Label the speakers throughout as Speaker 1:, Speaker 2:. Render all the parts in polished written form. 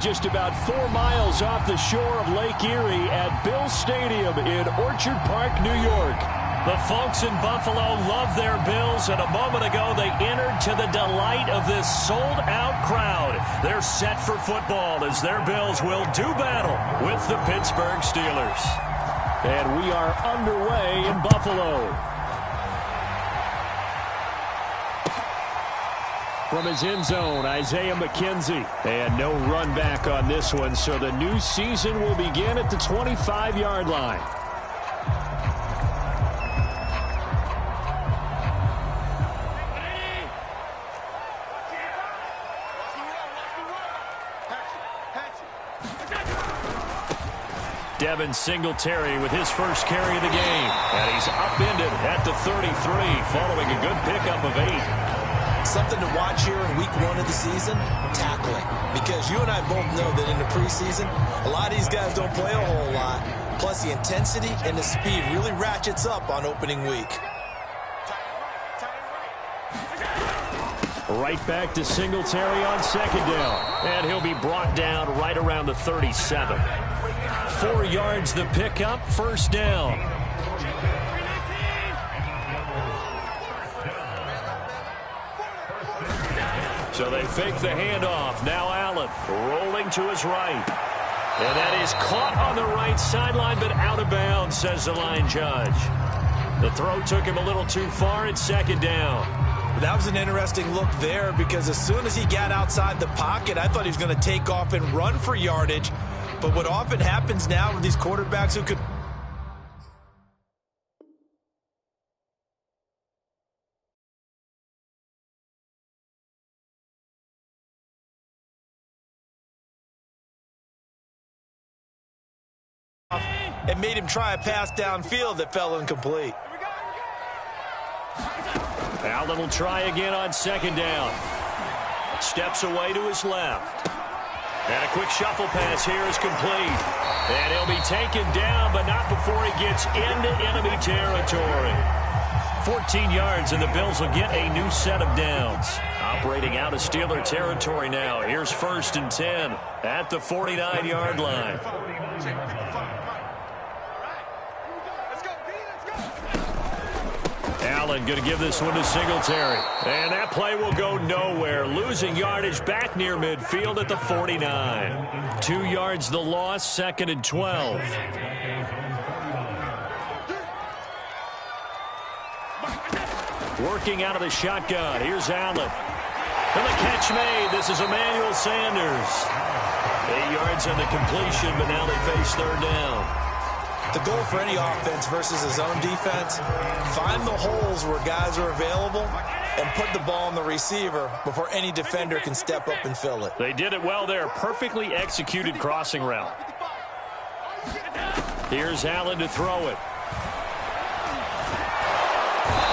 Speaker 1: Just about 4 miles off the shore of Lake Erie at Bill Stadium in Orchard Park, New York. The folks in Buffalo love their Bills, and a moment ago they entered to the delight of this sold-out crowd. They're set for football as their Bills will do battle with the Pittsburgh Steelers. And we are underway in Buffalo. From his end zone, Isaiah McKenzie. And no run back on this one, so the new season will begin at the 25-yard line. Devin Singletary with his first carry of the game. And he's upended at the 33 following a good pickup of 8.
Speaker 2: Something to watch here in week 1 of the season, tackling. Because you and I both know that in the preseason, a lot of these guys don't play a whole lot. Plus the intensity and the speed really ratchets up on opening week.
Speaker 1: Right back to Singletary on second down. And he'll be brought down right around the 37. 4 yards the pickup, first down. So they fake the handoff. Now Allen rolling to his right. And that is caught on the right sideline, but out of bounds, says the line judge. The throw took him a little too far. It's second down.
Speaker 2: That was an interesting look there because as soon as he got outside the pocket, I thought he was going to take off and run for yardage. But what often happens now with these quarterbacks who could and made him try a pass downfield that fell incomplete.
Speaker 1: Allen will try again on second down. Steps away to his left. And a quick shuffle pass here is complete. And he'll be taken down, but not before he gets into enemy territory. 14 yards, and the Bills will get a new set of downs. Operating out of Steeler territory now. Here's 1st and 10 at the 49-yard line. Allen going to give this one to Singletary. And that play will go nowhere. Losing yardage back near midfield at the 49. 2 yards the loss, 2nd and 12. Working out of the shotgun. Here's Allen. And the catch made. This is Emmanuel Sanders. 8 yards on the completion, but now they face third down.
Speaker 2: The goal for any offense versus his own defense, find the holes where guys are available and put the ball on the receiver before any defender can step up and fill it.
Speaker 1: They did it well there. Perfectly executed crossing route. Here's Allen to throw it.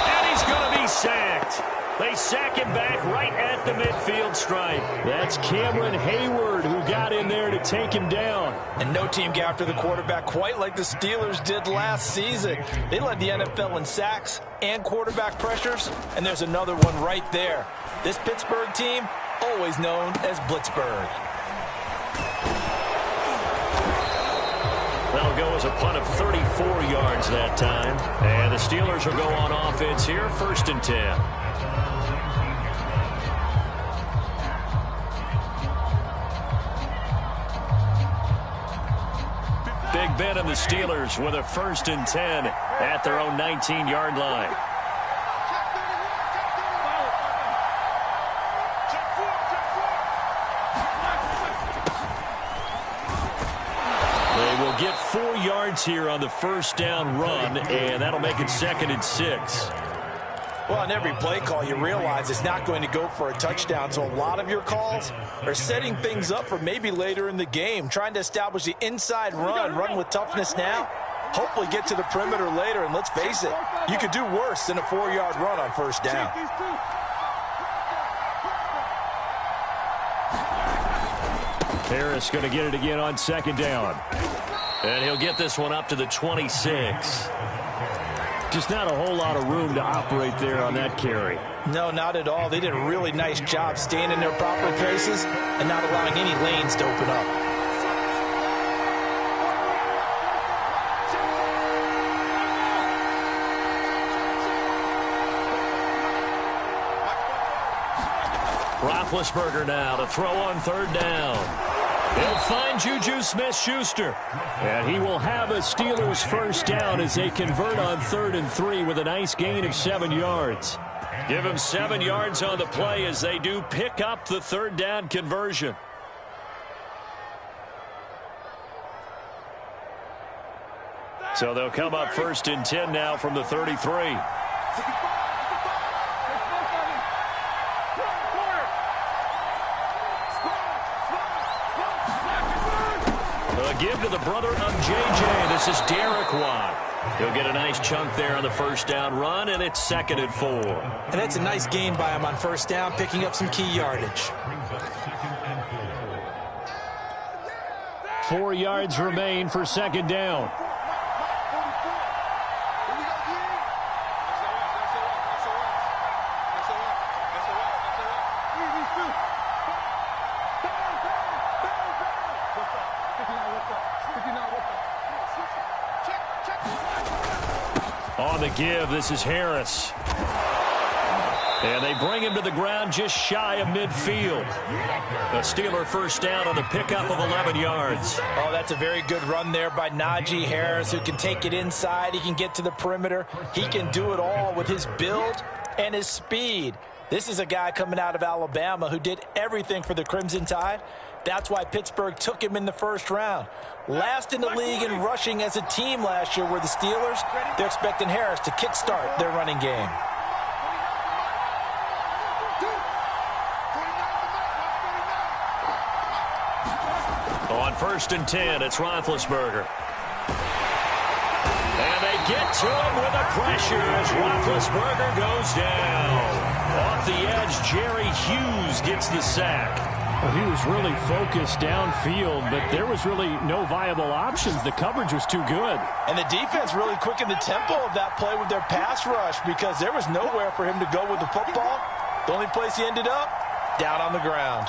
Speaker 1: And he's going to be sacked. They sack him back right at the midfield stripe. That's Cameron Hayward who got in there to take him down.
Speaker 2: And no team got after the quarterback quite like the Steelers did last season. They led the NFL in sacks and quarterback pressures, and there's another one right there. This Pittsburgh team, always known as Blitzburgh.
Speaker 1: That'll go as a punt of 34 yards that time. And the Steelers will go on offense here, 1st and 10. Big Ben and the Steelers with a 1st and 10 at their own 19-yard line. They will get 4 yards here on the first down run, and that'll make it 2nd and 6.
Speaker 2: Well, on every play call, you realize it's not going to go for a touchdown, so a lot of your calls are setting things up for maybe later in the game, trying to establish the inside run with toughness now, hopefully get to the perimeter later, and let's face it, you could do worse than a 4-yard run on first down.
Speaker 1: Harris going to get it again on second down. And he'll get this one up to the 26. Just not a whole lot of room to operate there on that carry.
Speaker 2: No, not at all. They did a really nice job staying in their proper places and not allowing any lanes to open up.
Speaker 1: Roethlisberger now to throw on third down. They'll find Juju Smith-Schuster. And he will have a Steelers first down as they convert on 3rd and 3 with a nice gain of 7 yards. Give him 7 yards on the play as they do pick up the third down conversion. So they'll come up 1st and 10 now from the 33. Give to the brother of J.J. This is Derek Watt. He'll get a nice chunk there on the first down run, and it's 2nd and 4.
Speaker 2: And that's a nice gain by him on first down, picking up some key yardage.
Speaker 1: 4 yards remain for 2nd down. On the give, this is Harris. And they bring him to the ground just shy of midfield. A Steeler first down on the pickup of 11 yards.
Speaker 2: Oh, that's a very good run there by Najee Harris, who can take it inside. He can get to the perimeter. He can do it all with his build and his speed. This is a guy coming out of Alabama who did everything for the Crimson Tide. That's why Pittsburgh took him in the first round. Last in the league in rushing as a team last year were the Steelers. They're expecting Harris to kickstart their running game.
Speaker 1: On 1st and 10, it's Roethlisberger. And they get to him with a pressure as Roethlisberger goes down. Off the edge, Jerry Hughes gets the sack.
Speaker 3: Well, he was really focused downfield, but there was really no viable options. The coverage was too good.
Speaker 2: And the defense really quickened the tempo of that play with their pass rush because there was nowhere for him to go with the football. The only place he ended up, down on the ground.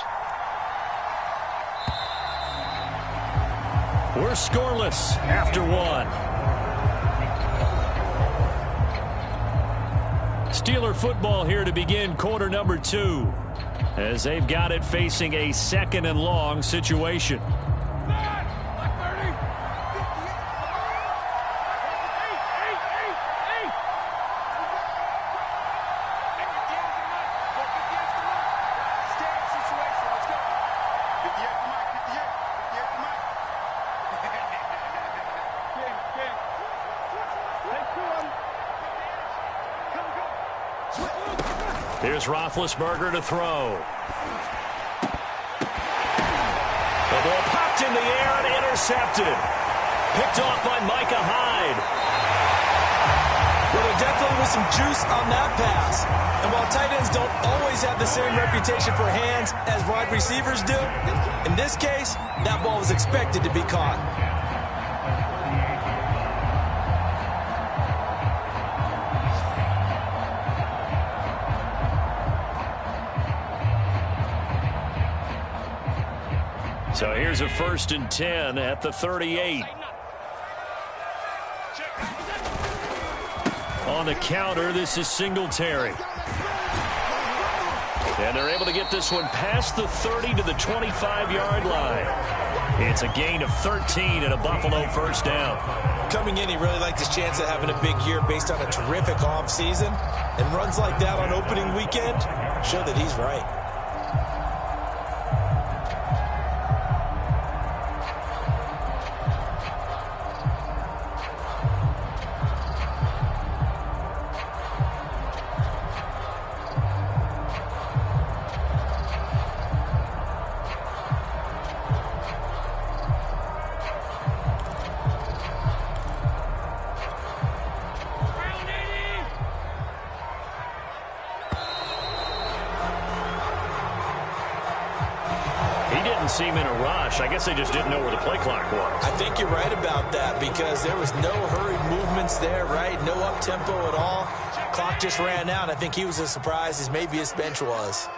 Speaker 1: We're scoreless after 1. Steeler football here to begin quarter number 2. As they've got it facing a 2nd and long situation. Here's Roethlisberger to throw. The ball popped in the air and intercepted. Picked off by Micah Hyde.
Speaker 2: Well, there definitely was some juice on that pass. And while tight ends don't always have the same reputation for hands as wide receivers do, in this case, that ball was expected to be caught.
Speaker 1: So here's a 1st and 10 at the 38. On the counter, this is Singletary. And they're able to get this one past the 30 to the 25-yard line. It's a gain of 13 and a Buffalo first down.
Speaker 2: Coming in, he really liked his chance of having a big year based on a terrific offseason. And runs like that on opening weekend show that he's right.
Speaker 1: seem in a rush. I guess they just didn't know where the play clock was.
Speaker 2: I think you're right about that because there was no hurried movements there, right? No up-tempo at all. Clock just ran out. I think he was as surprised as maybe his bench was.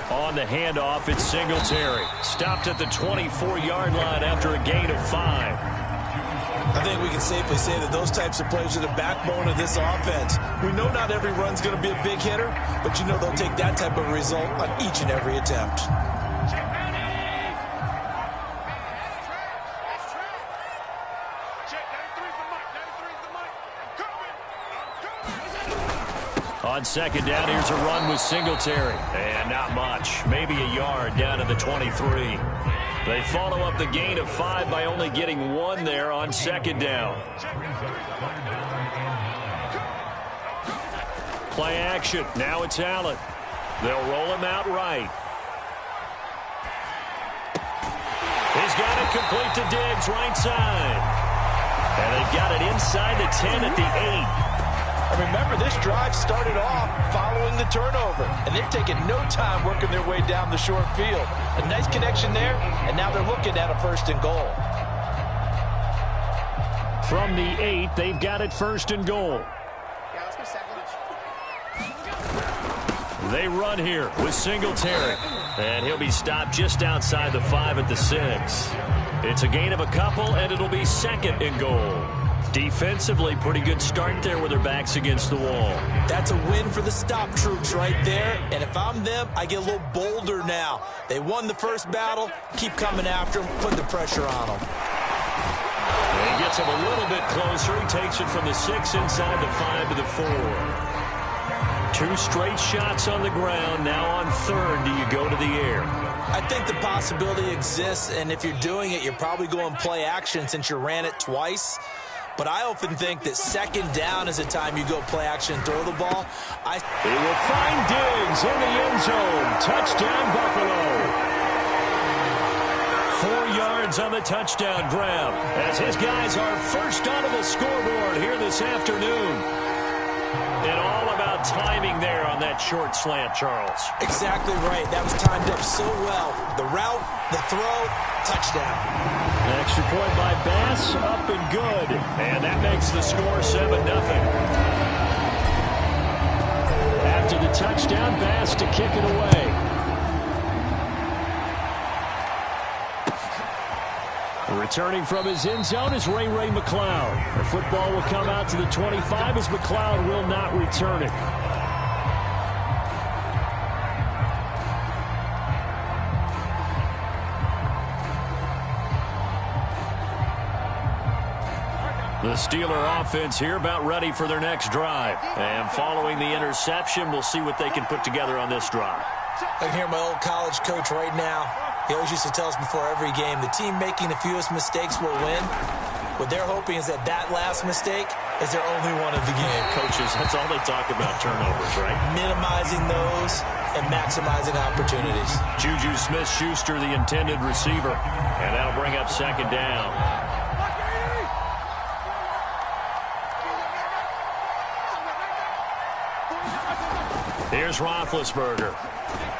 Speaker 1: On the handoff, it's Singletary. Stopped at the 24-yard line after a gain of 5.
Speaker 2: I think we can safely say that those types of plays are the backbone of this offense. We know not every run's going to be a big hitter, but you know they'll take that type of result on each and every attempt.
Speaker 1: On second down, here's a run with Singletary. And not much. Maybe a yard down to the 23. They follow up the gain of 5 by only getting 1 there on second down. Play action. Now it's Allen. They'll roll him out right. He's got it complete to Diggs, right side. And they've got it inside the 10 at the 8.
Speaker 2: And remember, this drive started off following the turnover, and they've taken no time working their way down the short field. A nice connection there, and now they're looking at a 1st and goal.
Speaker 3: From the 8, they've got it 1st and goal.
Speaker 1: They run here with Singletary, and he'll be stopped just outside the 5 at the 6. It's a gain of a couple, and it'll be 2nd and goal. Defensively, pretty good start there with their backs against the wall.
Speaker 2: That's a win for the stop troops right there. And if I'm them, I get a little bolder now. They won the first battle. Keep coming after them. Put the pressure on them.
Speaker 1: And he gets him a little bit closer. He takes it from the 6 inside the 5 to the 4. 2 straight shots on the ground. Now on 3rd, do you go to the air?
Speaker 2: I think the possibility exists. And if you're doing it, you're probably going play action since you ran it twice. But I often think that 2nd down is a time you go play action and throw the ball.
Speaker 3: He will find Diggs in the end zone. Touchdown, Buffalo.
Speaker 1: 4 yards on the touchdown grab as his guys are first onto the scoreboard here this afternoon. And all about timing there on that short slant, Charles.
Speaker 2: Exactly right. That was timed up so well. The route, the throw, touchdown.
Speaker 3: An extra point by Bass, up and good.
Speaker 1: And that makes the score 7-0.
Speaker 3: After the touchdown, Bass to kick it away. Returning from his end zone is Ray McLeod. The football will come out to the 25 as McLeod will not return it.
Speaker 1: The Steeler offense here about ready for their next drive. And following the interception, we'll see what they can put together on this drive.
Speaker 2: I can hear my old college coach right now. He always used to tell us before every game, the team making the fewest mistakes will win. What they're hoping is that that last mistake is their only one of the game.
Speaker 1: Coaches, that's all they talk about, turnovers, right?
Speaker 2: Minimizing those and maximizing opportunities.
Speaker 1: Juju Smith-Schuster, the intended receiver. And that'll bring up 2nd down. Here's Roethlisberger.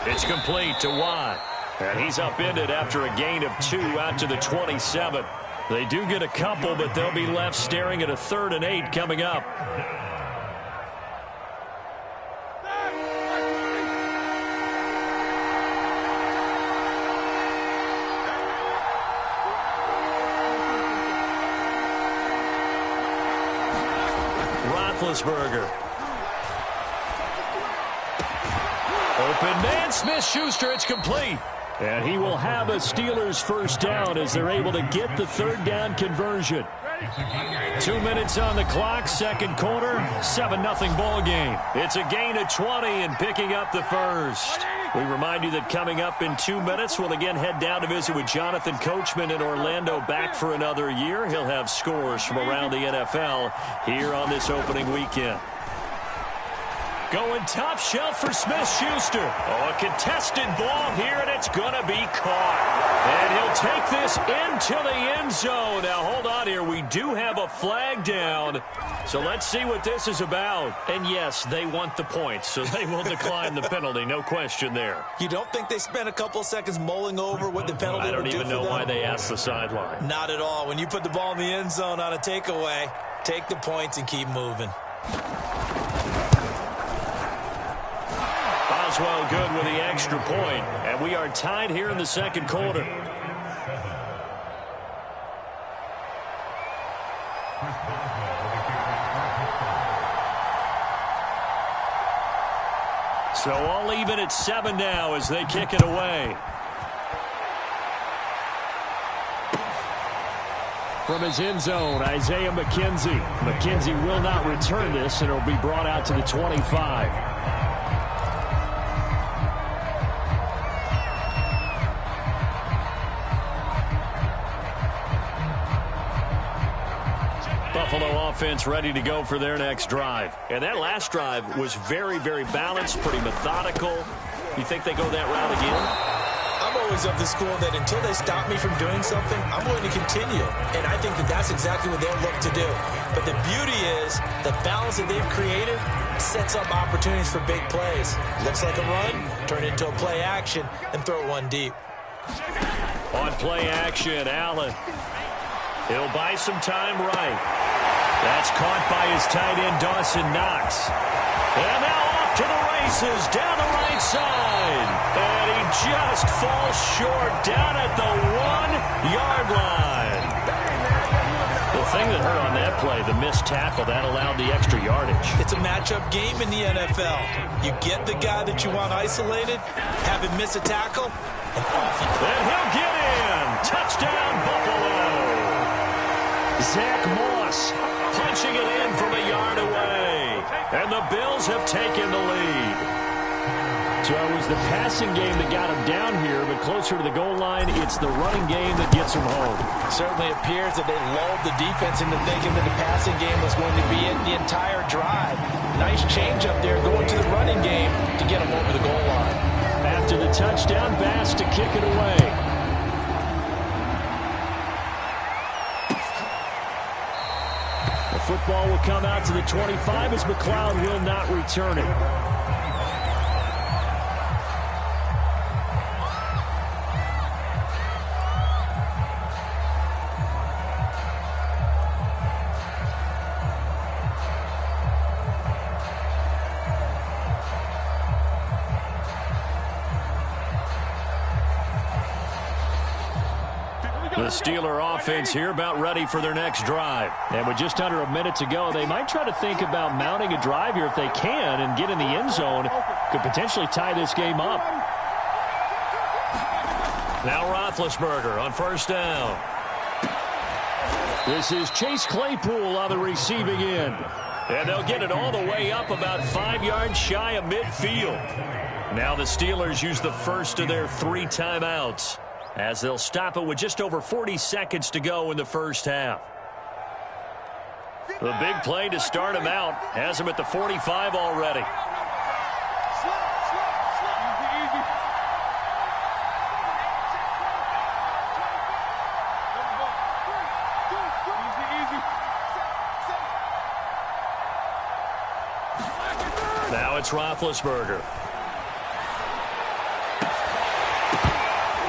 Speaker 1: It's complete to Watt. And he's upended after a gain of 2 out to the 27. They do get a couple, but they'll be left staring at a 3rd and 8 coming up. Roethlisberger. Open man, Smith-Schuster, it's complete.
Speaker 3: And he will have a Steelers 1st down as they're able to get the 3rd down conversion.
Speaker 1: 2 minutes on the clock, 2nd quarter, 7-0 ball game. It's a gain of 20 and picking up the 1st. We remind you that coming up in 2 minutes, we'll again head down to visit with Jonathan Coachman in Orlando, back for another year. He'll have scores from around the NFL here on this opening weekend. Going top shelf for Smith-Schuster. Oh, a contested ball here, and it's going to be caught. And he'll take this into the end zone. Now, hold on here. We do have a flag down. So let's see what this is about. And, yes, they want the points, so they will decline the penalty. No question there.
Speaker 2: You don't think they spent a couple of seconds mulling over what the penalty would do for them?
Speaker 1: I don't even know why they asked the sideline.
Speaker 2: Not at all. When you put the ball in the end zone on a takeaway, take the points and keep moving.
Speaker 1: Boswell good with the extra point, and we are tied here in the second quarter. So all even at 7 now as they kick it away.
Speaker 3: From his end zone, Isaiah McKenzie. McKenzie will not return this, and it will be brought out to the 25.
Speaker 1: Buffalo offense ready to go for their next drive. And that last drive was very, very balanced, pretty methodical. You think they go that route again?
Speaker 2: I'm always of the school that until they stop me from doing something, I'm going to continue. And I think that that's exactly what they'll look to do. But the beauty is the balance that they've created sets up opportunities for big plays. Looks like a run, turn it into a play action, and throw one deep.
Speaker 1: On play action, Allen. He'll buy some time right. That's caught by his tight end, Dawson Knox. And now off to the races, down the right side. And he just falls short down at the 1-yard line. The thing that hurt on that play, the missed tackle, that allowed the extra yardage.
Speaker 2: It's a matchup game in the NFL. You get the guy that you want isolated, have him miss a tackle, and off he goes.
Speaker 1: And he'll get in. Touchdown, Buffalo. Zach Moss punching it in from a yard away. And the Bills have taken the lead.
Speaker 3: So it was the passing game that got him down here, but closer to the goal line, it's the running game that gets him home.
Speaker 2: It certainly appears that they lulled the defense into thinking that the passing game was going to be it the entire drive. Nice change up there going to the running game to get him over the goal line.
Speaker 3: After the touchdown, Bass to kick it away. The football will come out to the 25 as McLeod will not return it.
Speaker 1: The Steeler offense here about ready for their next drive.
Speaker 3: And with just under a minute to go, they might try to think about mounting a drive here if they can and get in the end zone. Could potentially tie this game up.
Speaker 1: Now Roethlisberger on first down.
Speaker 3: This is Chase Claypool on the receiving end.
Speaker 1: And they'll get it all the way up about 5 yards shy of midfield. Now the Steelers use the first of their 3 timeouts, as they'll stop it with just over 40 seconds to go in the first half. The big play to start him out has him at the 45 already. Now it's Roethlisberger.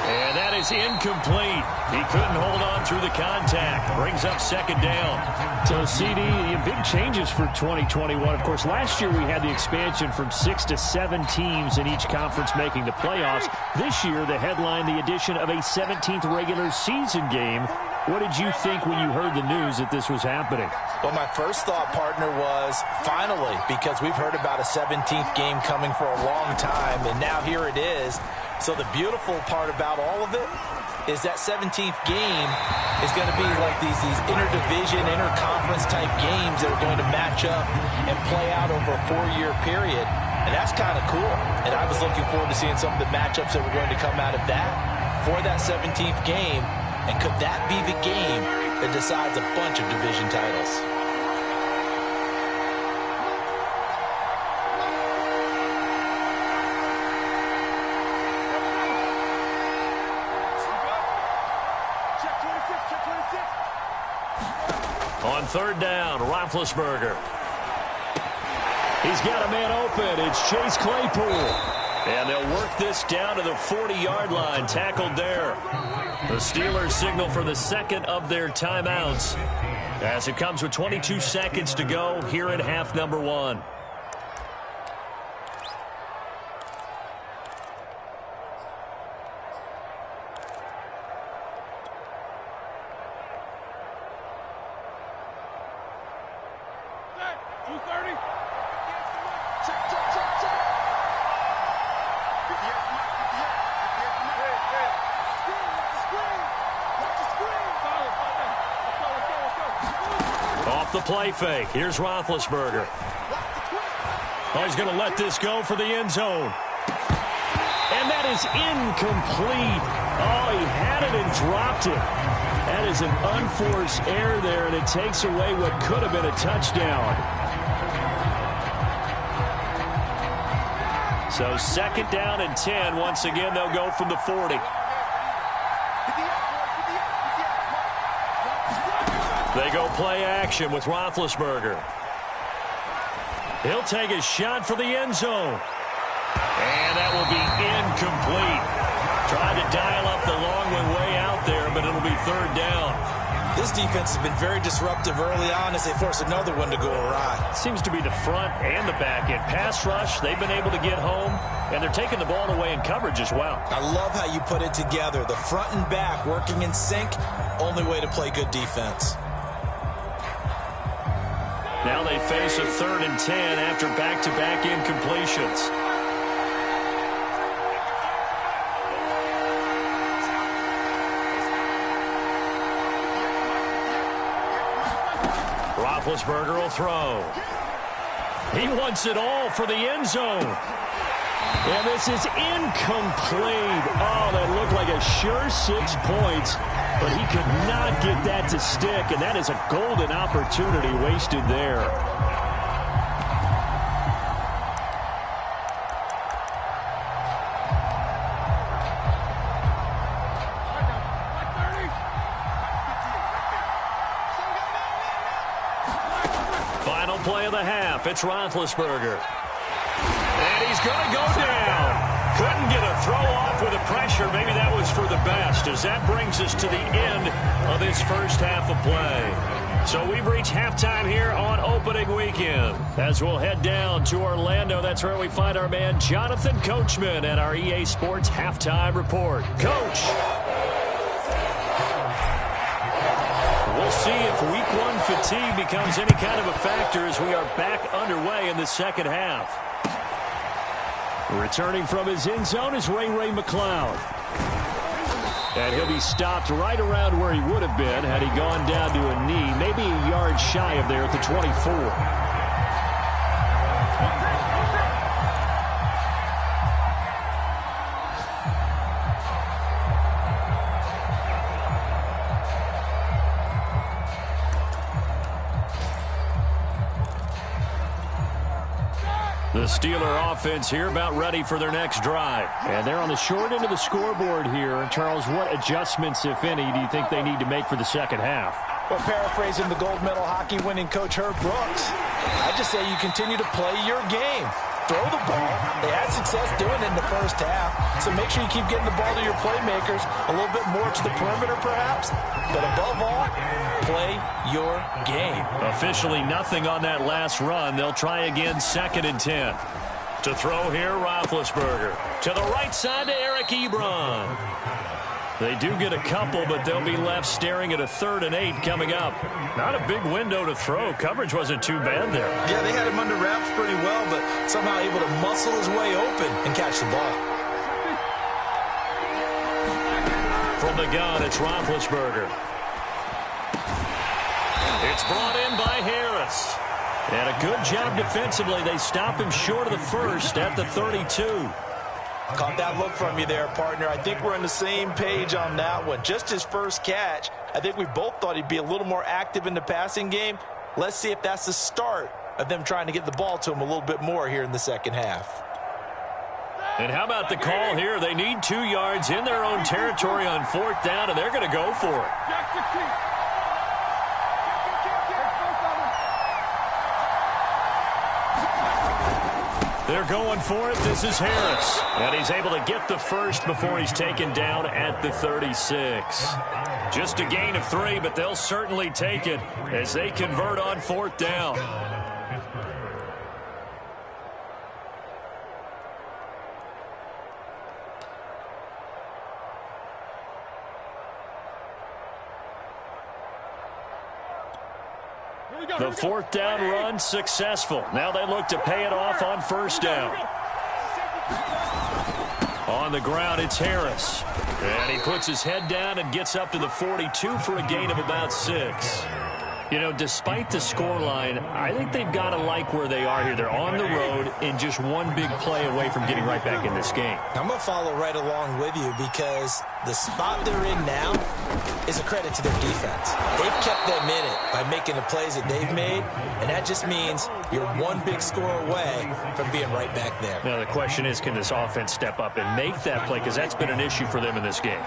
Speaker 1: And that is incomplete. He couldn't hold on through the contact. Brings up second down.
Speaker 3: So, CD, big changes for 2021. Of course, last year we had the expansion from 6 to 7 teams in each conference making the playoffs. This year, the headline, the addition of a 17th regular season game. What did you think when you heard the news that this was happening?
Speaker 2: Well, my first thought, partner, was finally, because we've heard about a 17th game coming for a long time, and now here it is. So the beautiful part about all of it is that 17th game is going to be like these interdivision, interconference type games that are going to match up and play out over a 4-year period. And that's kind of cool. And I was looking forward to seeing some of the matchups that were going to come out of that for that 17th game. And could that be the game that decides a bunch of division titles?
Speaker 1: On third down, Roethlisberger. He's got a man open. It's Chase Claypool. And they'll work this down to the 40-yard line, tackled there. The Steelers signal for the second of their timeouts as it comes with 22 seconds to go here in half number one. The play fake. Here's Roethlisberger. Oh, he's going to let this go for the end zone. And that is incomplete. Oh, he had it and dropped it. That is an unforced error there, and it takes away what could have been a touchdown. So second down and 10. Once again, they'll go from the 40. They go play action with Roethlisberger. He'll take a shot for the end zone. And that will be incomplete. Tried to dial up the long way out there, but it'll be third down.
Speaker 2: This defense has been very disruptive early on as they force another one to go awry.
Speaker 3: Seems to be the front and the back end. Pass rush, they've been able to get home, and they're taking the ball away in coverage as well.
Speaker 2: I love how you put it together. The front and back working in sync, only way to play good defense.
Speaker 1: Now they face a third and 10 after back-to-back incompletions. Roethlisberger will throw. He wants it all for the end zone. And this is incomplete. Oh, that looked like a sure 6 points. But he could not get that to stick, and that is a golden opportunity wasted there. Final play of the half. It's Roethlisberger. And he's going to go down. Couldn't get a throw off with the pressure. Maybe that was for the best, as that brings us to the end of this first half of play. So we've reached halftime here on opening weekend. As we'll head down to Orlando, that's where we find our man Jonathan Coachman at our EA Sports Halftime Report. Coach! We'll see if week one fatigue becomes any kind of a factor as we are back underway in the second half. Returning from his end zone is Ray McCloud. And he'll be stopped right around where he would have been had he gone down to a knee, maybe a yard shy of there at the 24. The Steeler offense here about ready for their next drive. And they're on the short end of the scoreboard here. And Charles, what adjustments, if any, do you think they need to make for the second half?
Speaker 2: Well, paraphrasing the gold medal hockey winning coach Herb Brooks, I just say you continue to play your game. Throw the ball. They had success doing it in the first half. So make sure you keep getting the ball to your playmakers, a little bit more to the perimeter perhaps. But above all, play your game.
Speaker 1: Officially nothing on that last run. They'll try again, second and 10. To throw here, Roethlisberger. To the right side to Eric Ebron. They do get a couple, but they'll be left staring at a 3rd and 8 coming up. Not a big window to throw. Coverage wasn't too bad there.
Speaker 2: Yeah, they had him under wraps pretty well, but somehow able to muscle his way open and catch the ball.
Speaker 1: From the gun, it's Roethlisberger. It's brought in by Harris. And a good job defensively. They stop him short of the first at the 32.
Speaker 2: Caught that look from you there, partner. I think we're on the same page on that one. Just his first catch. I think we both thought he'd be a little more active in the passing game. Let's see if that's the start of them trying to get the ball to him a little bit more here in the second half.
Speaker 1: And how about the call here? They need 2 yards in their own territory on 4th down, and they're going to go for it. They're going for it. This is Harris. And he's able to get the first before he's taken down at the 36. Just a gain of 3, but they'll certainly take it as they convert on 4th down. The 4th down run successful. Now they look to pay it off on 1st down. On the ground, it's Harris. And he puts his head down and gets up to the 42 for a gain of about 6. You know, despite the scoreline, I think they've got to like where they are here. They're on the road and just one big play away from getting right back in this game.
Speaker 2: I'm going to follow right along with you because the spot they're in now is a credit to their defense. They've kept them in it by making the plays that they've made, and that just means you're one big score away from being right back there.
Speaker 3: Now, the question is, can this offense step up and make that play? Because that's been an issue for them in this game.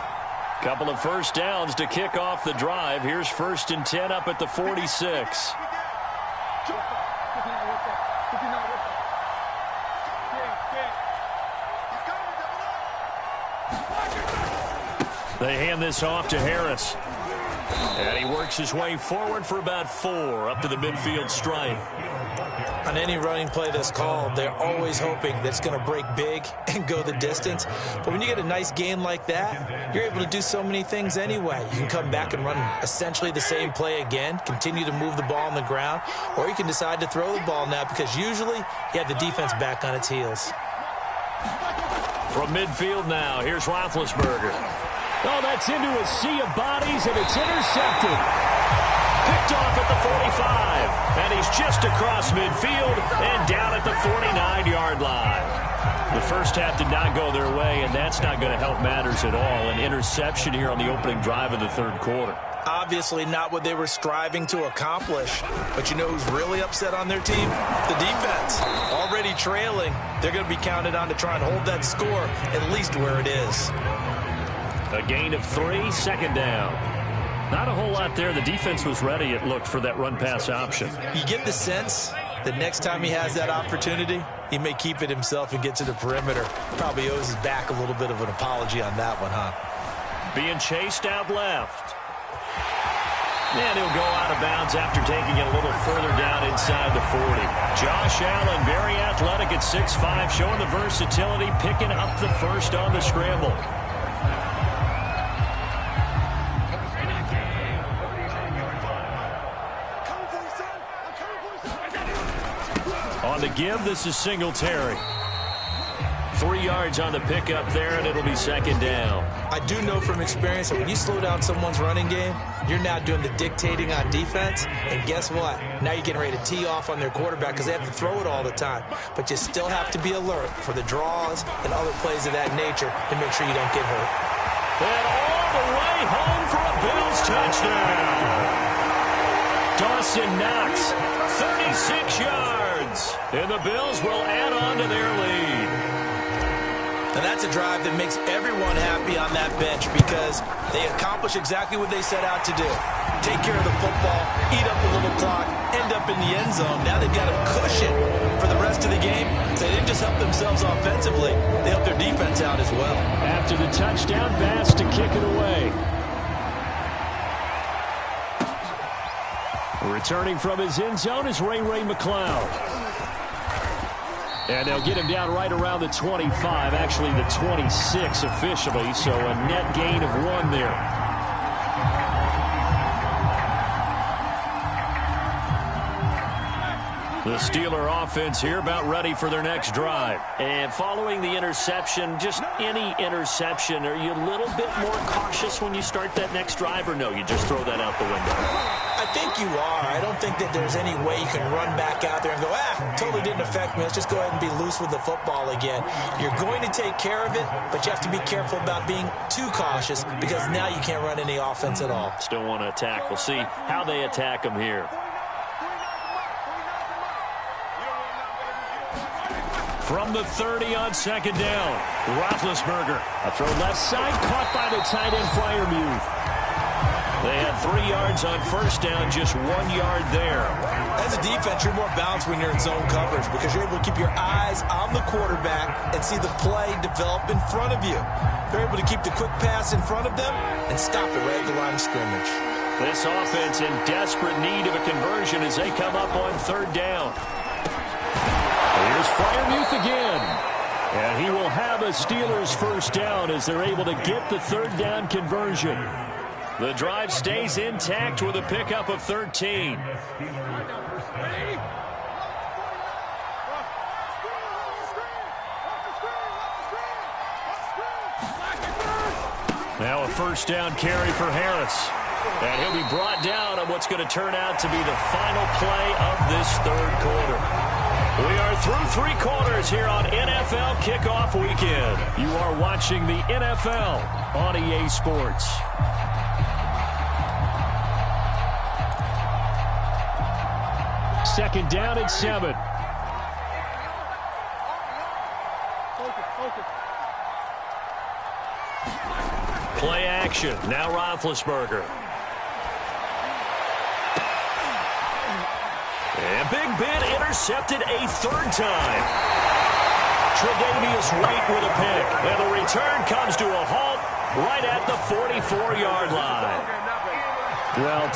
Speaker 1: Couple of 1st downs to kick off the drive. Here's 1st and 10 up at the 46. They hand this off to Harris. And he works his way forward for about 4 up to the midfield stripe.
Speaker 2: On any running play that's called, they're always hoping that it's going to break big and go the distance. But when you get a nice gain like that, you're able to do so many things anyway. You can come back and run essentially the same play again, continue to move the ball on the ground, or you can decide to throw the ball now because usually you have the defense back on its heels.
Speaker 1: From midfield now, here's Roethlisberger.
Speaker 3: Oh, that's into a sea of bodies, and it's intercepted.
Speaker 1: Picked off at the 45, and he's just across midfield and down at the 49-yard line. The first half did not go their way, and that's not going to help matters at all. An interception here on the opening drive of the 3rd quarter.
Speaker 2: Obviously not what they were striving to accomplish. But you know who's really upset on their team? The defense. Already trailing. They're going to be counted on to try and hold that score at least where it is.
Speaker 1: A gain of 3, 2nd down.
Speaker 3: Not a whole lot there. The defense was ready, it looked, for that run-pass option.
Speaker 2: You get the sense that next time he has that opportunity, he may keep it himself and get to the perimeter. Probably owes his back a little bit of an apology on that one, huh?
Speaker 1: Being chased out left. And he'll go out of bounds after taking it a little further down inside the 40. Josh Allen, very athletic at 6'5", showing the versatility, picking up the first on the scramble. On the give, this is Singletary. 3 yards on the pickup there, and it'll be 2nd down.
Speaker 2: I do know from experience that when you slow down someone's running game, you're now doing the dictating on defense, and guess what? Now you're getting ready to tee off on their quarterback because they have to throw it all the time. But you still have to be alert for the draws and other plays of that nature to make sure you don't get hurt.
Speaker 1: And all the way home for a Bills touchdown. Dawson Knox, 36 yards. And the Bills will add on to their lead.
Speaker 2: And that's a drive that makes everyone happy on that bench because they accomplish exactly what they set out to do. Take care of the football, eat up a little clock, end up in the end zone. Now they've got a cushion for the rest of the game. So they didn't just help themselves offensively, they helped their defense out as well.
Speaker 3: After the touchdown pass to kick it away. Returning from his end zone is Ray McCloud. And they'll get him down right around the 25, actually the 26 officially, so a net gain of 1 there. The Steeler offense here about ready for their next drive. And following the interception, just any interception, are you a little bit more cautious when you start that next drive, or no, you just throw that out the window?
Speaker 2: I think you are. I don't think that there's any way you can run back out there and go, totally didn't affect me. Let's just go ahead and be loose with the football again. You're going to take care of it, but you have to be careful about being too cautious because now you can't run any offense at all.
Speaker 1: Still want to attack. We'll see how they attack them here. From the 30 on 2nd down, Roethlisberger.
Speaker 3: A throw left side, caught by the tight end Freiermuth.
Speaker 1: They had 3 yards on first down, just 1 yard there.
Speaker 2: As a defense, you're more balanced when you're in zone coverage because you're able to keep your eyes on the quarterback and see the play develop in front of you. They're able to keep the quick pass in front of them and stop it right at the line of scrimmage.
Speaker 1: This offense in desperate need of a conversion as they come up on third down.
Speaker 3: Here's Freiermuth again. And he will have a Steelers first down as they're able to get the third down conversion.
Speaker 1: The drive stays intact with a pickup of 13. Now a first down carry for Harris. And he'll be brought down on what's going to turn out to be the final play of this third quarter. We are through 3 quarters here on NFL Kickoff Weekend. You are watching the NFL on EA Sports.
Speaker 3: Second down at 7.
Speaker 1: Play action. Now Roethlisberger. And Big Ben intercepted a 3rd time. Tre'Davious White with a pick. And the return comes to a halt right at the 44-yard line.
Speaker 3: Well,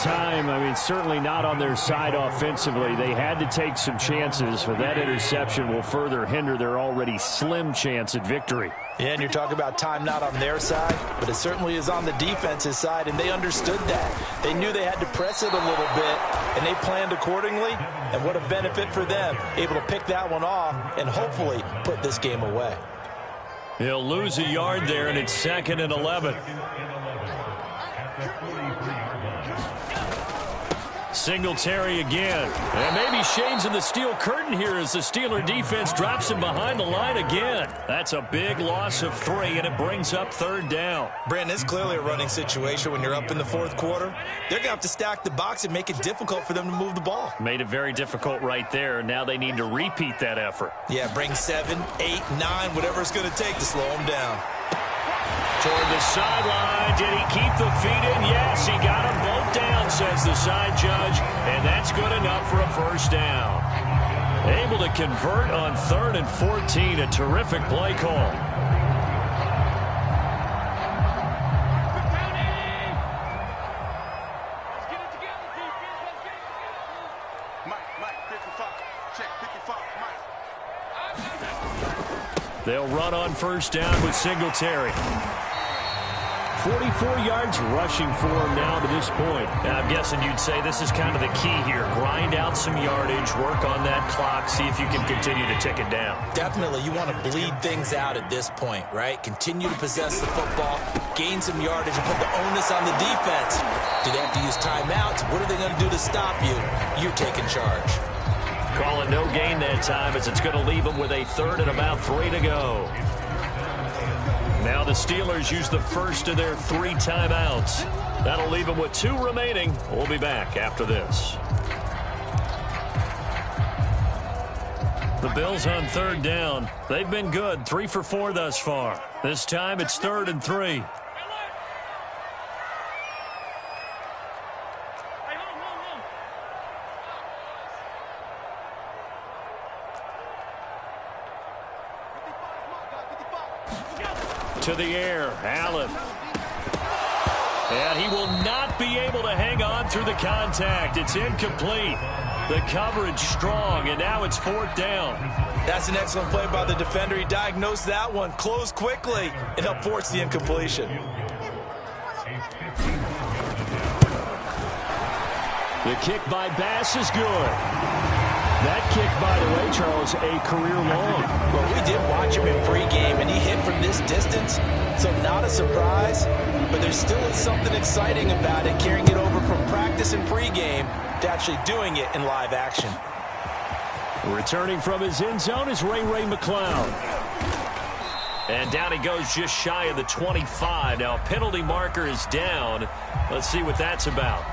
Speaker 3: certainly not on their side offensively. They had to take some chances, but that interception will further hinder their already slim chance at victory.
Speaker 2: Yeah, and you're talking about time not on their side, but it certainly is on the defense's side, and they understood that. They knew they had to press it a little bit, and they planned accordingly, and what a benefit for them, able to pick that one off and hopefully put this game away.
Speaker 1: He'll lose a yard there, and it's 2nd and 11. Singletary again. And maybe shades in the steel curtain here as the Steeler defense drops him behind the line again. That's a big loss of 3, and it brings up 3rd down.
Speaker 2: Brandon, it's clearly a running situation when you're up in the 4th quarter. They're going to have to stack the box and make it difficult for them to move the ball.
Speaker 1: Made it very difficult right there. Now they need to repeat that effort.
Speaker 2: Yeah, bring 7, 8, 9, whatever it's going to take to slow them down.
Speaker 1: Toward the sideline. Did he keep the feet in? Yes, he got them both down, says the side judge. And that's good enough for a first down. Able to convert on 3rd and 14. A terrific play call. They'll run on first down with Singletary.
Speaker 3: 44 yards rushing for him now to this point.
Speaker 1: And I'm guessing you'd say this is kind of the key here. Grind out some yardage, work on that clock, see if you can continue to tick it down.
Speaker 2: Definitely, you want to bleed things out at this point, right? Continue to possess the football, gain some yardage, and put the onus on the defense. Do they have to use timeouts? What are they going to do to stop you? You're taking charge.
Speaker 1: Call it no gain that time as it's going to leave them with a 3rd and about 3 to go. Now the Steelers use the first of their 3 timeouts. That'll leave them with 2 remaining. We'll be back after this. The Bills on 3rd down. They've been good, 3 for 4 thus far. This time it's 3rd and 3. To the air, Allen. And he will not be able to hang on through the contact. It's incomplete. The coverage strong, and now it's 4th down.
Speaker 2: That's an excellent play by the defender. He diagnosed that one, closed quickly, and helped force the incompletion.
Speaker 3: The kick by Bass is good. That kick, by the way, Charles, a career long.
Speaker 2: Well, we did watch him in pregame, and he hit from this distance, so not a surprise. But there still is something exciting about it, carrying it over from practice and pregame to actually doing it in live action.
Speaker 3: Returning from his end zone is Ray McCloud.
Speaker 1: And down he goes just shy of the 25. Now a penalty marker is down. Let's see what that's about.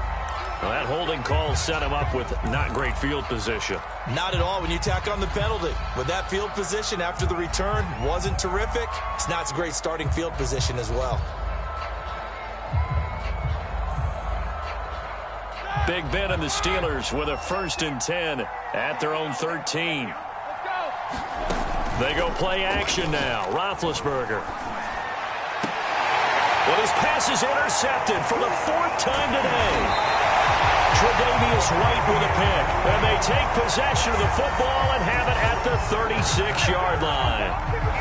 Speaker 1: Well, that holding call set him up with not great field position.
Speaker 2: Not at all when you tack on the penalty. With that field position after the return wasn't terrific, it's not a great starting field position as well.
Speaker 1: Big Ben and the Steelers with a 1st and 10 at their own 13. They go play action now. Roethlisberger. Well, his pass is intercepted for the 4th time today. Tre'Davious White with a pick. And they take possession of the football and have it at the 36-yard line.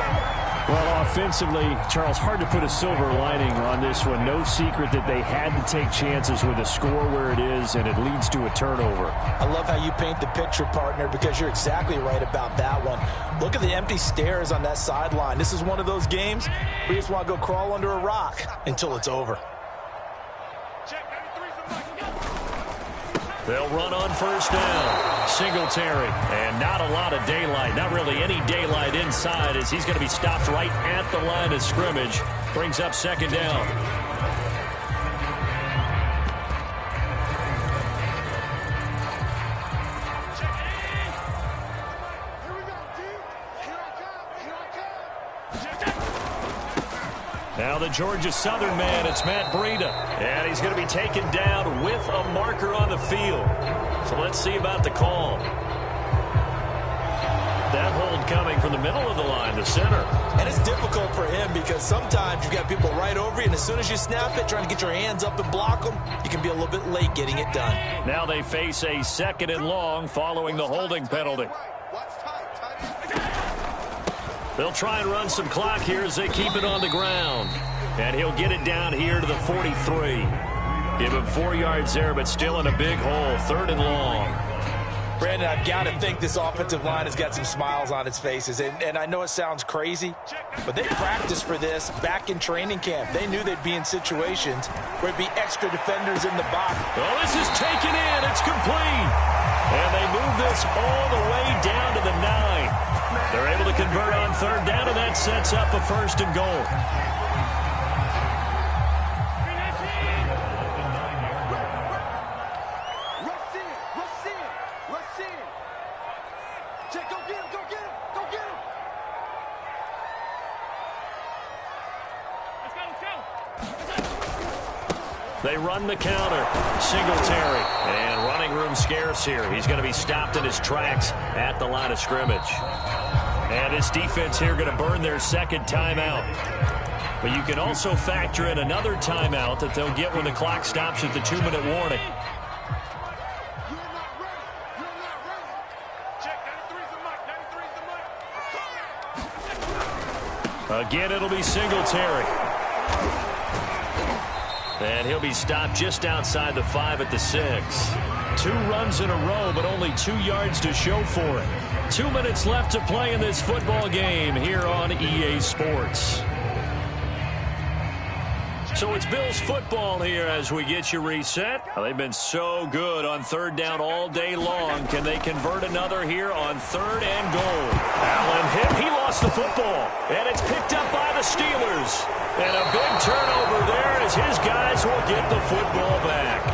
Speaker 3: Well, offensively, Charles, hard to put a silver lining on this one. No secret that they had to take chances with a score where it is, and it leads to a turnover.
Speaker 2: I love how you paint the picture, partner, because you're exactly right about that one. Look at the empty stares on that sideline. This is one of those games where you just want to go crawl under a rock until it's over.
Speaker 1: They'll run on 1st down. Singletary. And not a lot of daylight. Not really any daylight inside as he's going to be stopped right at the line of scrimmage. Brings up 2nd down. Now the Georgia Southern man, it's Matt Breida. And he's going to be taken down with a marker on the field. So let's see about the call. That hold coming from the middle of the line, the center.
Speaker 2: And it's difficult for him because sometimes you've got people right over you, and as soon as you snap it, trying to get your hands up and block them, you can be a little bit late getting it done.
Speaker 1: Now they face a 2nd and long following the holding penalty. They'll try and run some clock here as they keep it on the ground. And he'll get it down here to the 43. Give him 4 yards there, but still in a big hole. 3rd and long.
Speaker 2: Brandon, I've got to think this offensive line has got some smiles on its faces. And I know it sounds crazy, but they practiced for this back in training camp. They knew they'd be in situations where it'd be extra defenders in the box.
Speaker 1: Well, this is taken in. It's complete. And they move this all the way down to the 9. They're able to convert on 3rd down, and that sets up a 1st and goal. They run the counter. Singletary. And running room scarce here. He's going to be stopped in his tracks at the line of scrimmage. And his defense here going to burn their 2nd timeout. But you can also factor in another timeout that they'll get when the clock stops at the 2-minute warning. Again, it'll be Singletary. And he'll be stopped just outside the 5 at the 6. 2 runs in a row, but only 2 yards to show for it. 2 minutes left to play in this football game here on EA Sports. So it's Bills football here as we get you reset. Well, they've been so good on 3rd down all day long. Can they convert another here on 3rd and goal? Allen hit. He lost the football. And it's picked up by the Steelers. And a big turnover there as his guys will get the football back.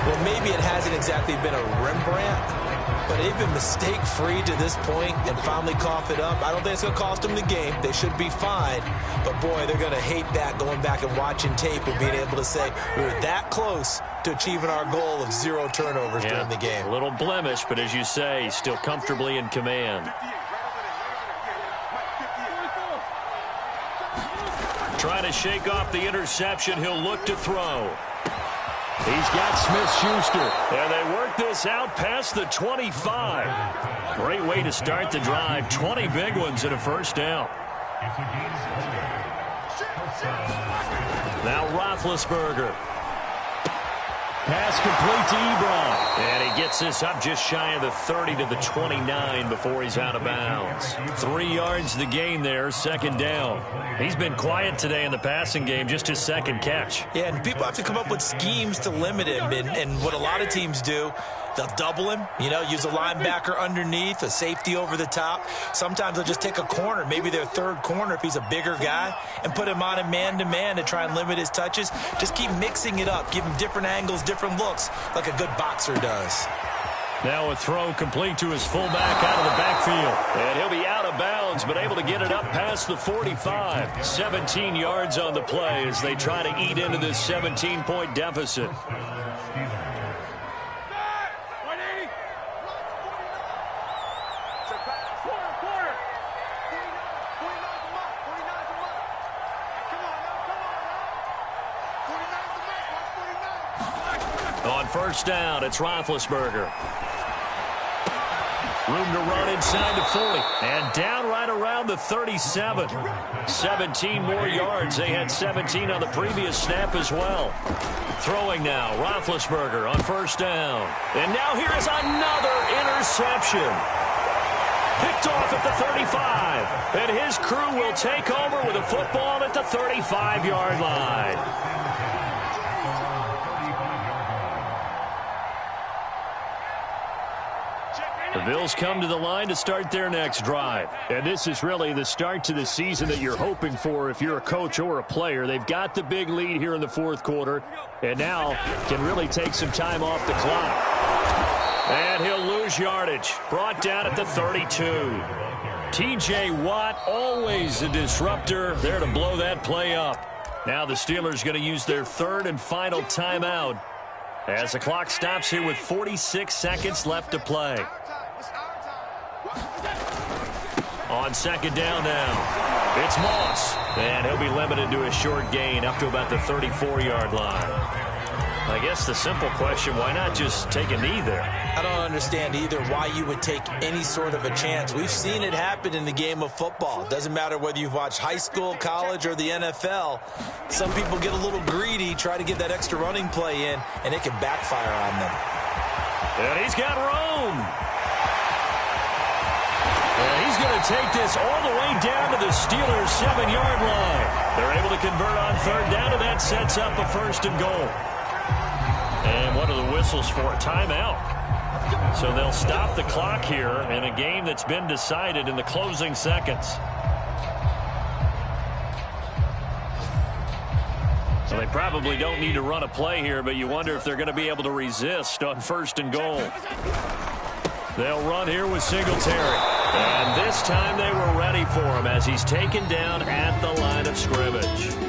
Speaker 2: Well, maybe it hasn't exactly been a Rembrandt, but they've been mistake-free to this point and finally cough it up. I don't think it's going to cost them the game. They should be fine. But, boy, they're going to hate that going back and watching tape and being able to say we were that close to achieving our goal of 0 turnovers during the game.
Speaker 1: A little blemish, but as you say, still comfortably in command. Trying to shake off the interception. He'll look to throw. He's got Smith-Schuster. And they work this out past the 25. Great way to start the drive. 20 big ones and a 1st down. Now Roethlisberger. Pass complete to Ebron. And he gets this up just shy of the 30 to the 29 before he's out of bounds. 3 yards the gain there, 2nd down. He's been quiet today in the passing game, just his 2nd catch.
Speaker 2: Yeah, and people have to come up with schemes to limit him. And what a lot of teams do, they'll double him, use a linebacker underneath, a safety over the top. Sometimes they'll just take a corner, maybe their 3rd corner if he's a bigger guy, and put him on a man-to-man to try and limit his touches. Just keep mixing it up, give him different angles, different looks, like a good boxer does.
Speaker 1: Now a throw complete to his fullback out of the backfield. And he'll be out of bounds, but able to get it up past the 45. 17 yards on the play as they try to eat into this 17-point deficit. On first down, it's Roethlisberger. Room to run inside the 40. And down right around the 37. 17 more yards. They had 17 on the previous snap as well. Throwing now, Roethlisberger on first down. And now here is another interception. Picked off at the 35. And his crew will take over with a football at the 35-yard line. The Bills come to the line to start their next drive.
Speaker 3: And this is really the start to the season that you're hoping for if you're a coach or a player. They've got the big lead here in the fourth quarter, and now can really take some time off the clock.
Speaker 1: And he'll lose yardage. Brought down at the 32. T.J. Watt, always a disruptor, there to blow that play up. Now the Steelers going to use their third and final timeout as the clock stops here with 46 seconds left to play. On second down now, it's Moss. And he'll be limited to a short gain up to about the 34-yard line. I guess the simple question, why not just take a knee there?
Speaker 2: I don't understand either why you would take any sort of a chance. We've seen it happen in the game of football. It doesn't matter whether you've watched high school, college, or the NFL. Some people get a little greedy, try to get that extra running play in, and it can backfire on them.
Speaker 1: And he's got room. And he's going to take this all the way down to the Steelers' 7-yard line. They're able to convert on third down, and that sets up a first and goal. And what are the whistles for? Timeout. So they'll stop the clock here in a game that's been decided in the closing seconds. So they probably don't need to run a play here, but you wonder if they're going to be able to resist on first and goal. They'll run here with Singletary. And this time they were ready for him as he's taken down at the line of scrimmage.